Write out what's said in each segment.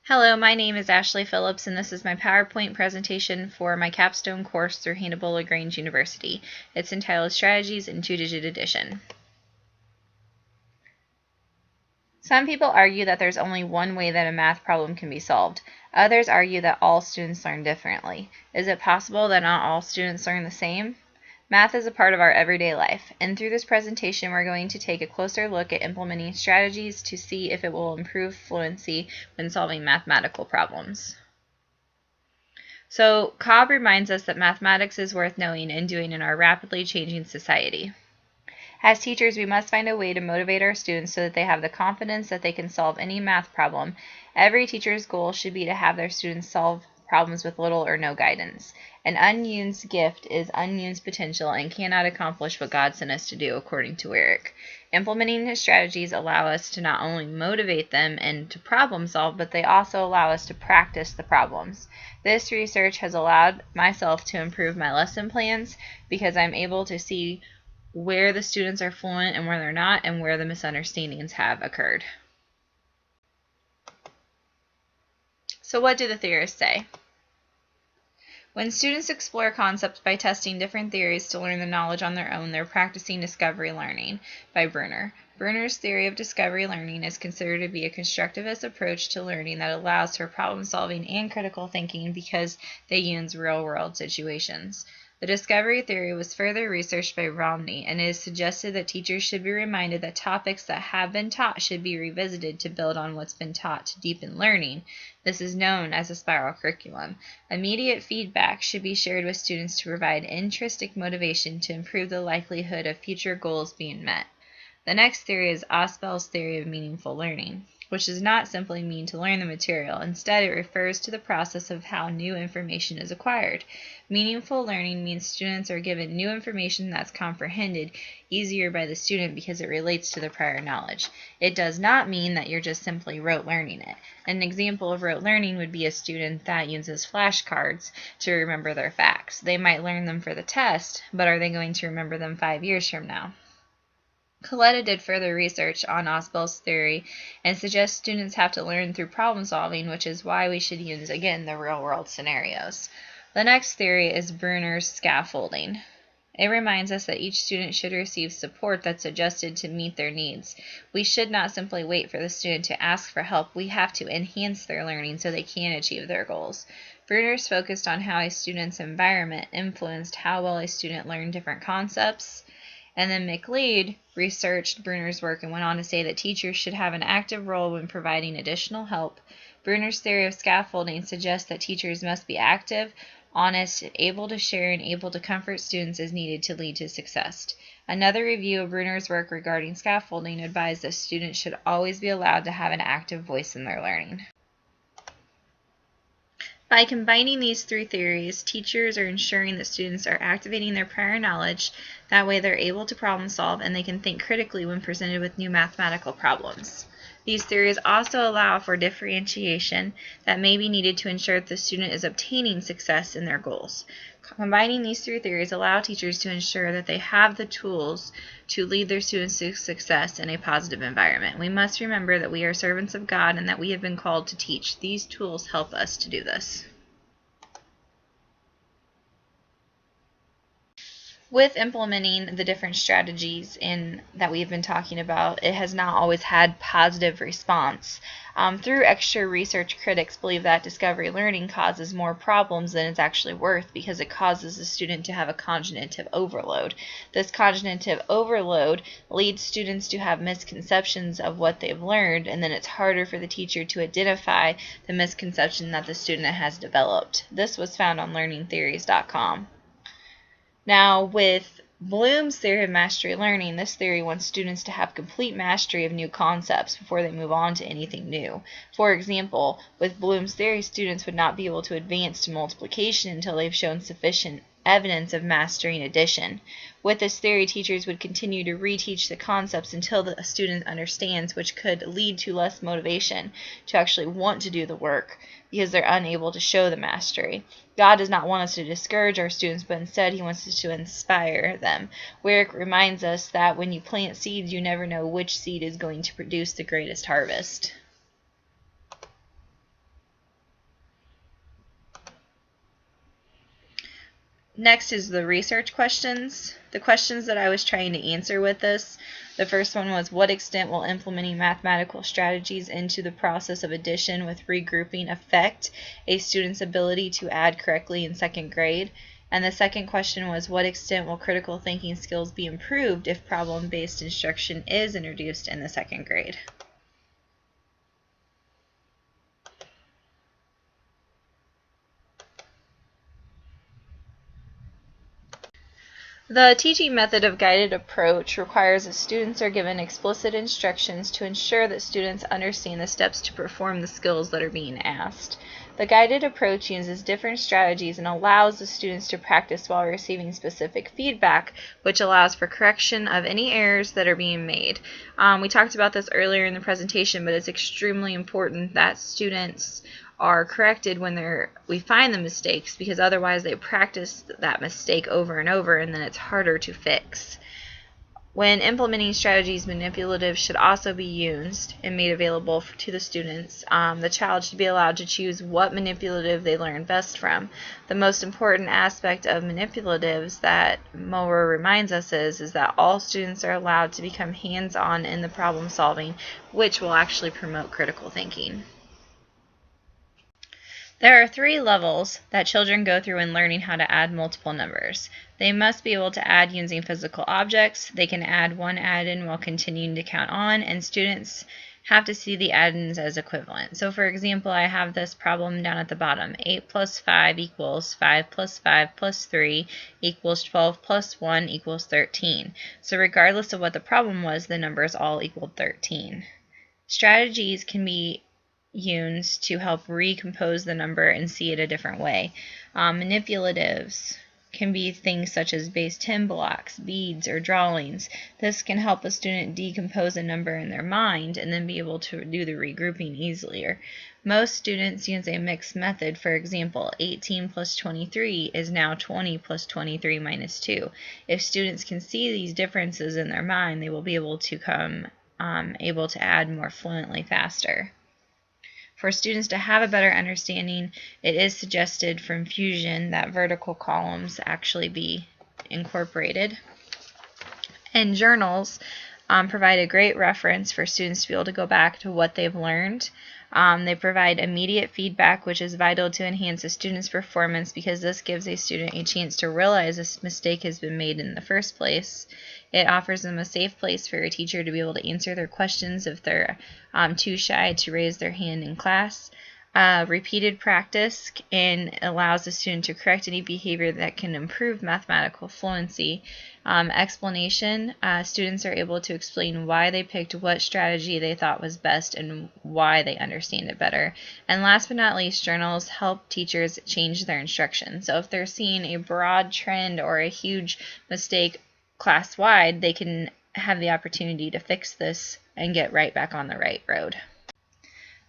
Hello, my name is Ashley Phillips, and this is my PowerPoint presentation for my capstone course through Hannibal-LaGrange University. It's entitled Strategies in Two-Digit Addition. Some people argue that there's only one way that a math problem can be solved. Others argue that all students learn differently. Is it possible that not all students learn the same? Math is a part of our everyday life, and through this presentation we're going to take a closer look at implementing strategies to see if it will improve fluency when solving mathematical problems. So, Cobb reminds us that mathematics is worth knowing and doing in our rapidly changing society. As teachers, we must find a way to motivate our students so that they have the confidence that they can solve any math problem. Every teacher's goal should be to have their students solve problems with little or no guidance. An unused gift is unused potential and cannot accomplish what God sent us to do, according to Eric. Implementing his strategies allow us to not only motivate them and to problem solve, but they also allow us to practice the problems. This research has allowed myself to improve my lesson plans because I'm able to see where the students are fluent and where they're not, and where the misunderstandings have occurred. So what do the theorists say? When students explore concepts by testing different theories to learn the knowledge on their own, they're practicing discovery learning. By Bruner. Bruner's theory of discovery learning is considered to be a constructivist approach to learning that allows for problem solving and critical thinking because they use real-world situations. The discovery theory was further researched by Romney, and it is suggested that teachers should be reminded that topics that have been taught should be revisited to build on what's been taught to deepen learning. This is known as a spiral curriculum. Immediate feedback should be shared with students to provide intrinsic motivation to improve the likelihood of future goals being met. The next theory is Ausubel's theory of meaningful learning, which does not simply mean to learn the material. Instead, it refers to the process of how new information is acquired. Meaningful learning means students are given new information that's comprehended easier by the student because it relates to the prior knowledge. It does not mean that you're just simply rote learning it. An example of rote learning would be a student that uses flashcards to remember their facts. They might learn them for the test, but are they going to remember them 5 years from now? Coletta did further research on Ausubel's theory and suggests students have to learn through problem solving, which is why we should use, again, the real-world scenarios. The next theory is Bruner's scaffolding. It reminds us that each student should receive support that's adjusted to meet their needs. We should not simply wait for the student to ask for help. We have to enhance their learning so they can achieve their goals. Bruner's focused on how a student's environment influenced how well a student learned different concepts. And then McLeod researched Bruner's work and went on to say that teachers should have an active role when providing additional help. Bruner's theory of scaffolding suggests that teachers must be active, honest, able to share, and able to comfort students as needed to lead to success. Another review of Bruner's work regarding scaffolding advised that students should always be allowed to have an active voice in their learning. By combining these three theories, teachers are ensuring that students are activating their prior knowledge. That way they're able to problem solve and they can think critically when presented with new mathematical problems. These theories also allow for differentiation that may be needed to ensure that the student is obtaining success in their goals. Combining these three theories allow teachers to ensure that they have the tools to lead their students to success in a positive environment. We must remember that we are servants of God and that we have been called to teach. These tools help us to do this. With implementing the different strategies that we've been talking about, it has not always had positive response. Through extra research, critics believe that discovery learning causes more problems than it's actually worth because it causes the student to have a cognitive overload. This cognitive overload leads students to have misconceptions of what they've learned, and then it's harder for the teacher to identify the misconception that the student has developed. This was found on learningtheories.com. Now, with Bloom's theory of mastery learning, this theory wants students to have complete mastery of new concepts before they move on to anything new. For example, with Bloom's theory, students would not be able to advance to multiplication until they've shown sufficient evidence of mastering addition. With this theory, teachers would continue to reteach the concepts until the student understands, which could lead to less motivation to actually want to do the work because they're unable to show the mastery. God does not want us to discourage our students, but instead He wants us to inspire them. Wyrick reminds us that when you plant seeds, you never know which seed is going to produce the greatest harvest. Next is the research questions. The questions that I was trying to answer with this, the first one was, what extent will implementing mathematical strategies into the process of addition with regrouping affect a student's ability to add correctly in second grade? And the second question was, what extent will critical thinking skills be improved if problem-based instruction is introduced in the second grade? The teaching method of guided approach requires that students are given explicit instructions to ensure that students understand the steps to perform the skills that are being asked. The guided approach uses different strategies and allows the students to practice while receiving specific feedback, which allows for correction of any errors that are being made. We talked about this earlier in the presentation, but it's extremely important that students are corrected when we find the mistakes, because otherwise they practice that mistake over and over and then it's harder to fix. When implementing strategies, manipulatives should also be used and made available to the students. The child should be allowed to choose what manipulative they learn best from. The most important aspect of manipulatives that Mower reminds us is that all students are allowed to become hands-on in the problem solving, which will actually promote critical thinking. There are 3 levels that children go through in learning how to add multiple numbers. They must be able to add using physical objects, they can add one add-in while continuing to count on, and students have to see the add-ins as equivalent. So for example, I have this problem down at the bottom. 8 plus 5 equals 5 plus 5 plus 3 equals 12 plus 1 equals 13. So regardless of what the problem was, the numbers all equaled 13. Strategies can be used to help recompose the number and see it a different way. Manipulatives can be things such as base 10 blocks, beads, or drawings. This can help a student decompose a number in their mind and then be able to do the regrouping easier. Most students use a mixed method. For example, 18 plus 23 is now 20 plus 23 minus 2. If students can see these differences in their mind, they will be able to able to add more fluently faster. For students to have a better understanding, it is suggested from Fusion that vertical columns actually be incorporated. And journals provide a great reference for students to be able to go back to what they've learned. They provide immediate feedback, which is vital to enhance a student's performance, because this gives a student a chance to realize a mistake has been made in the first place. It offers them a safe place for a teacher to be able to answer their questions if they're too shy to raise their hand in class. Repeated practice and allows the student to correct any behavior that can improve mathematical fluency. Explanation, students are able to explain why they picked what strategy they thought was best and why they understand it better. And last but not least, journals help teachers change their instruction. So if they're seeing a broad trend or a huge mistake class-wide, they can have the opportunity to fix this and get right back on the right road.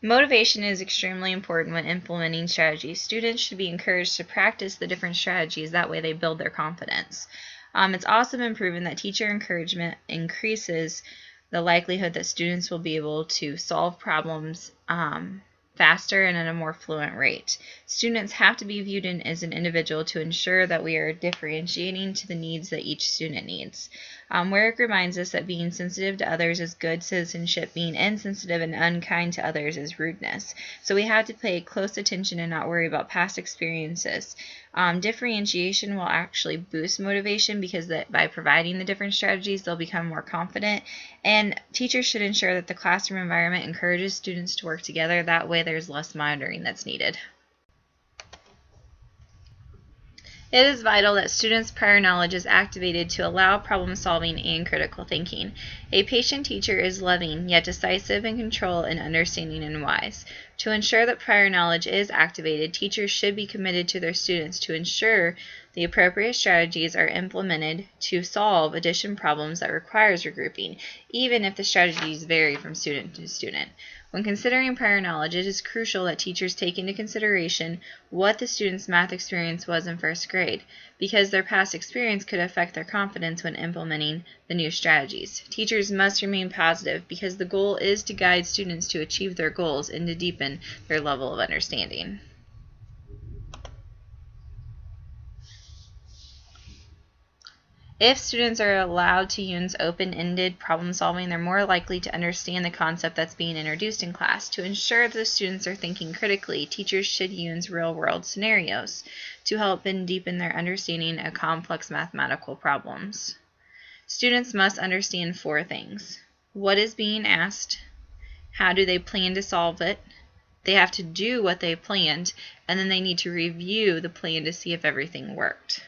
Motivation is extremely important when implementing strategies. Students should be encouraged to practice the different strategies. That way they build their confidence. It's also been proven that teacher encouragement increases the likelihood that students will be able to solve problems faster and at a more fluent rate. Students have to be viewed as an individual to ensure that we are differentiating to the needs that each student needs. Warwick reminds us that being sensitive to others is good citizenship, being insensitive and unkind to others is rudeness. So we have to pay close attention and not worry about past experiences. Differentiation will actually boost motivation, because by providing the different strategies, they'll become more confident. And teachers should ensure that the classroom environment encourages students to work together. That way there's less monitoring that's needed. It is vital that students' prior knowledge is activated to allow problem solving and critical thinking. A patient teacher is loving, yet decisive in control and understanding and wise. To ensure that prior knowledge is activated, teachers should be committed to their students to ensure the appropriate strategies are implemented to solve addition problems that requires regrouping, even if the strategies vary from student to student. When considering prior knowledge, it is crucial that teachers take into consideration what the student's math experience was in first grade, because their past experience could affect their confidence when implementing the new strategies. Teachers must remain positive, because the goal is to guide students to achieve their goals and to deepen their level of understanding. If students are allowed to use open-ended problem solving, they're more likely to understand the concept that's being introduced in class. To ensure that the students are thinking critically, teachers should use real-world scenarios to help and deepen their understanding of complex mathematical problems. Students must understand 4 things. What is being asked? How do they plan to solve it? They have to do what they planned, and then they need to review the plan to see if everything worked.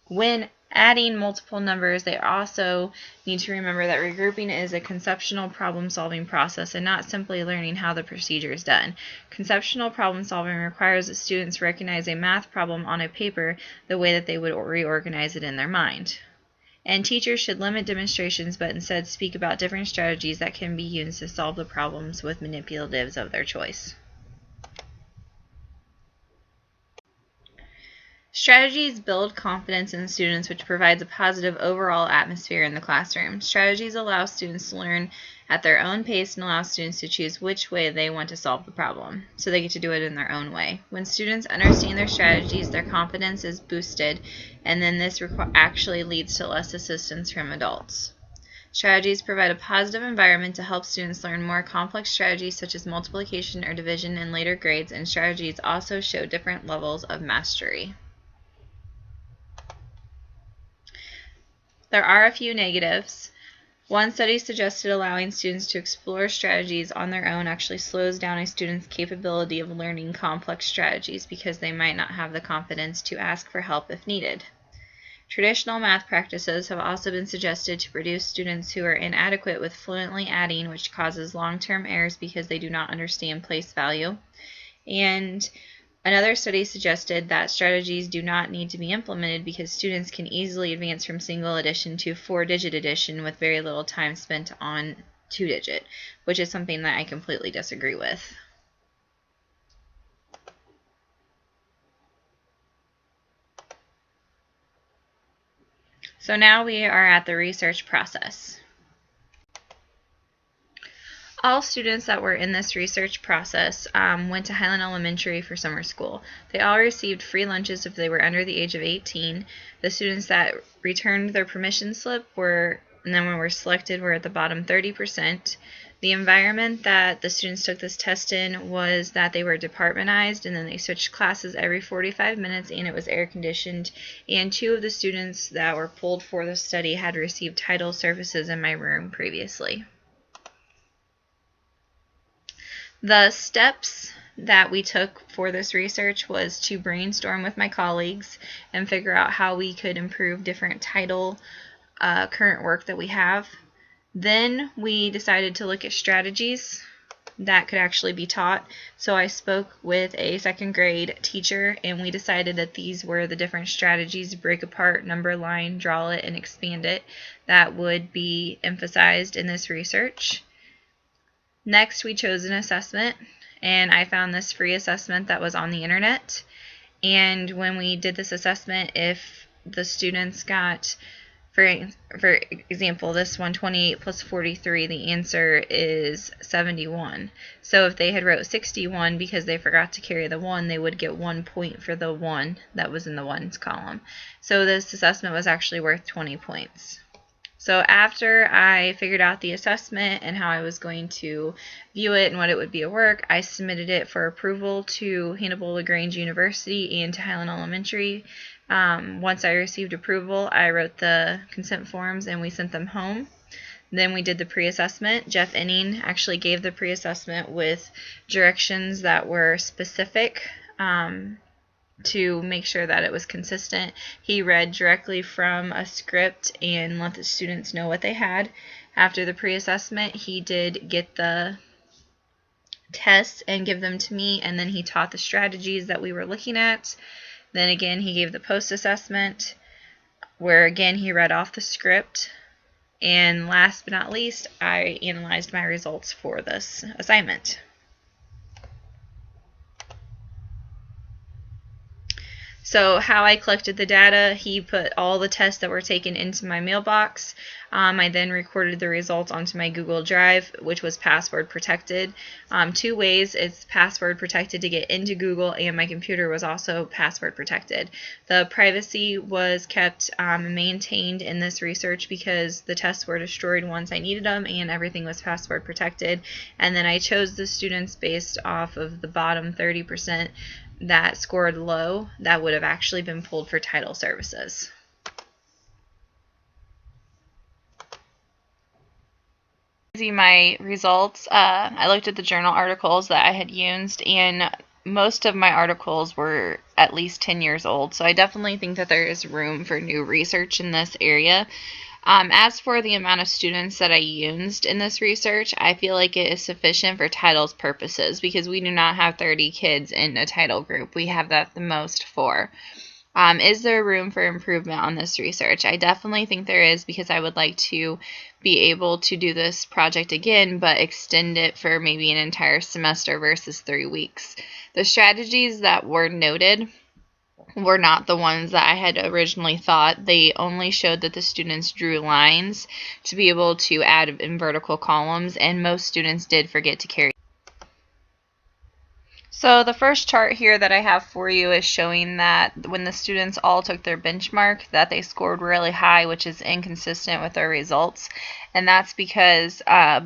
When adding multiple numbers, they also need to remember that regrouping is a conceptual problem-solving process and not simply learning how the procedure is done. Conceptual problem-solving requires that students recognize a math problem on a paper the way that they would reorganize it in their mind. And teachers should limit demonstrations but instead speak about different strategies that can be used to solve the problems with manipulatives of their choice. Strategies build confidence in students, which provides a positive overall atmosphere in the classroom. Strategies allow students to learn at their own pace and allow students to choose which way they want to solve the problem, so they get to do it in their own way. When students understand their strategies, their confidence is boosted, and then this actually leads to less assistance from adults. Strategies provide a positive environment to help students learn more complex strategies such as multiplication or division in later grades, and strategies also show different levels of mastery. There are a few negatives. One study suggested allowing students to explore strategies on their own actually slows down a student's capability of learning complex strategies because they might not have the confidence to ask for help if needed. Traditional math practices have also been suggested to produce students who are inadequate with fluently adding, which causes long-term errors because they do not understand place value. And another study suggested that strategies do not need to be implemented because students can easily advance from single addition to 4-digit addition with very little time spent on 2-digit, which is something that I completely disagree with. So now we are at the research process. All students that were in this research process went to Highland Elementary for summer school. They all received free lunches if they were under the age of 18. The students that returned their permission slip and then when were selected were at the bottom 30%. The environment that the students took this test in was that they were departmentized, and then they switched classes every 45 minutes, and it was air conditioned. And 2 of the students that were pulled for the study had received title services in my room previously. The steps that we took for this research was to brainstorm with my colleagues and figure out how we could improve different title current work that we have. Then we decided to look at strategies that could actually be taught. So I spoke with a 2nd grade teacher, and we decided that these were the different strategies: break apart, number line, draw it, and expand it, that would be emphasized in this research. Next, we chose an assessment, and I found this free assessment that was on the internet. And when we did this assessment, if the students got, for example, this one, 28 plus 43, the answer is 71. So if they had wrote 61 because they forgot to carry the 1, they would get 1 point for the 1 that was in the ones column. So this assessment was actually worth 20 points. So after I figured out the assessment and how I was going to view it and what it would be at work, I submitted it for approval to Hannibal LaGrange University and to Highland Elementary. Once I received approval, I wrote the consent forms and we sent them home. Then we did the pre-assessment. Jeff Inning actually gave the pre-assessment with directions that were specific to make sure that it was consistent. He read directly from a script and let the students know what they had. After the pre-assessment, he did get the tests and give them to me, and then he taught the strategies that we were looking at. Then again, he gave the post-assessment, where again he read off the script. And last but not least, I analyzed my results for this assignment. So how I collected the data, he put all the tests that were taken into my mailbox. I then recorded the results onto my Google Drive, which was password protected. 2 ways: it's password protected to get into Google, and my computer was also password protected. The privacy was kept maintained in this research because the tests were destroyed once I needed them, and everything was password protected. And then I chose the students based off of the bottom 30% that scored low that would have actually been pulled for title services. See my results. I looked at the journal articles that I had used, and most of my articles were at least 10 years old, so I definitely think that there is room for new research in this area. As for the amount of students that I used in this research, I feel like it is sufficient for titles purposes because we do not have 30 kids in a title group. We have at the most 4. Is there room for improvement on this research? I definitely think there is, because I would like to be able to do this project again, but extend it for maybe an entire semester versus 3 weeks. The strategies that were noted were not the ones that I had originally thought. They only showed that the students drew lines to be able to add in vertical columns, and most students did forget to carry. So the first chart here that I have for you is showing that when the students all took their benchmark, that they scored really high, which is inconsistent with their results. And that's because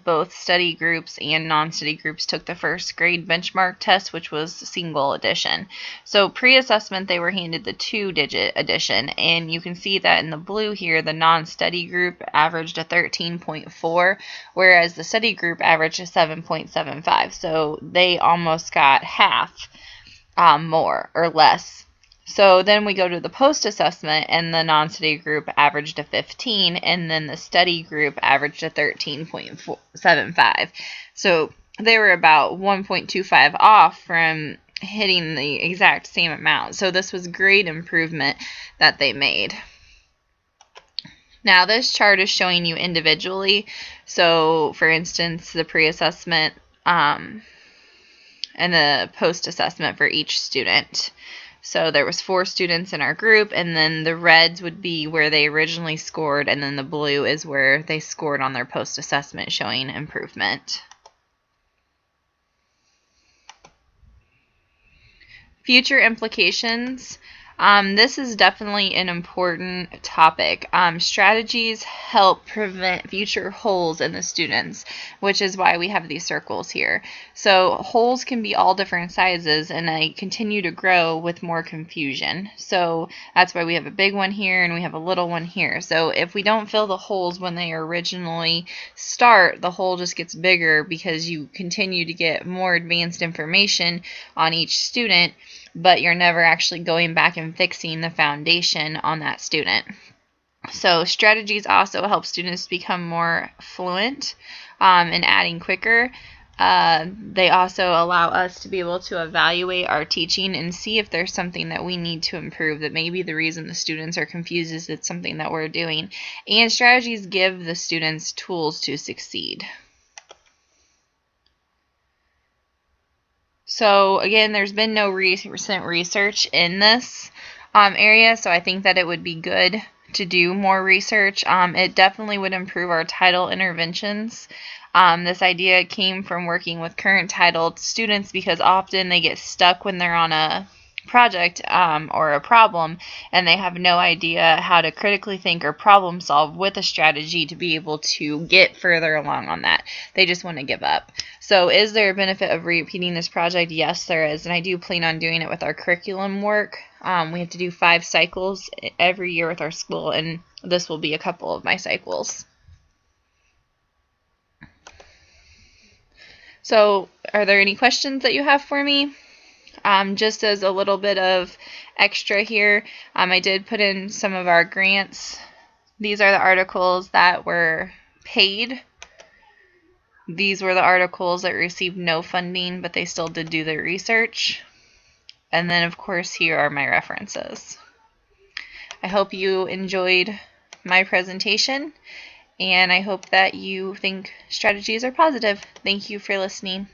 both study groups and non-study groups took the first grade benchmark test, which was single addition. So pre-assessment, they were handed the 2-digit addition, and you can see that in the blue here, the non-study group averaged a 13.4, whereas the study group averaged a 7.75. So they almost got half more or less. So then we go to the post-assessment, and the non-study group averaged a 15, and then the study group averaged a 13.75. So they were about 1.25 off from hitting the exact same amount. So this was great improvement that they made. Now this chart is showing you individually. So for instance, the pre-assessment and the post-assessment for each student. So there was 4 students in our group, and then the reds would be where they originally scored, and then the blue is where they scored on their post-assessment, showing improvement. Future implications. This is definitely an important topic. Strategies help prevent future holes in the students, which is why we have these circles here. So holes can be all different sizes, and they continue to grow with more confusion. So that's why we have a big one here and we have a little one here. So if we don't fill the holes when they originally start, the hole just gets bigger because you continue to get more advanced information on each student, but you're never actually going back and fixing the foundation on that student. So strategies also help students become more fluent and adding quicker. They also allow us to be able to evaluate our teaching and see if there's something that we need to improve, that maybe the reason the students are confused is it's something that we're doing. And strategies give the students tools to succeed. So again, there's been no recent research in this area, so I think that it would be good to do more research. It definitely would improve our title interventions. This idea came from working with current titled students because often they get stuck when they're on a project or a problem, and they have no idea how to critically think or problem solve with a strategy to be able to get further along on that. They just want to give up. So is there a benefit of repeating this project? Yes, there is, and I do plan on doing it with our curriculum work. We have to do 5 cycles every year with our school, and this will be a couple of my cycles. So are there any questions that you have for me? Just as a little bit of extra here, I did put in some of our grants. These are the articles that were paid. These were the articles that received no funding, but they still did do their research. And then, of course, here are my references. I hope you enjoyed my presentation, and I hope that you think strategies are positive. Thank you for listening.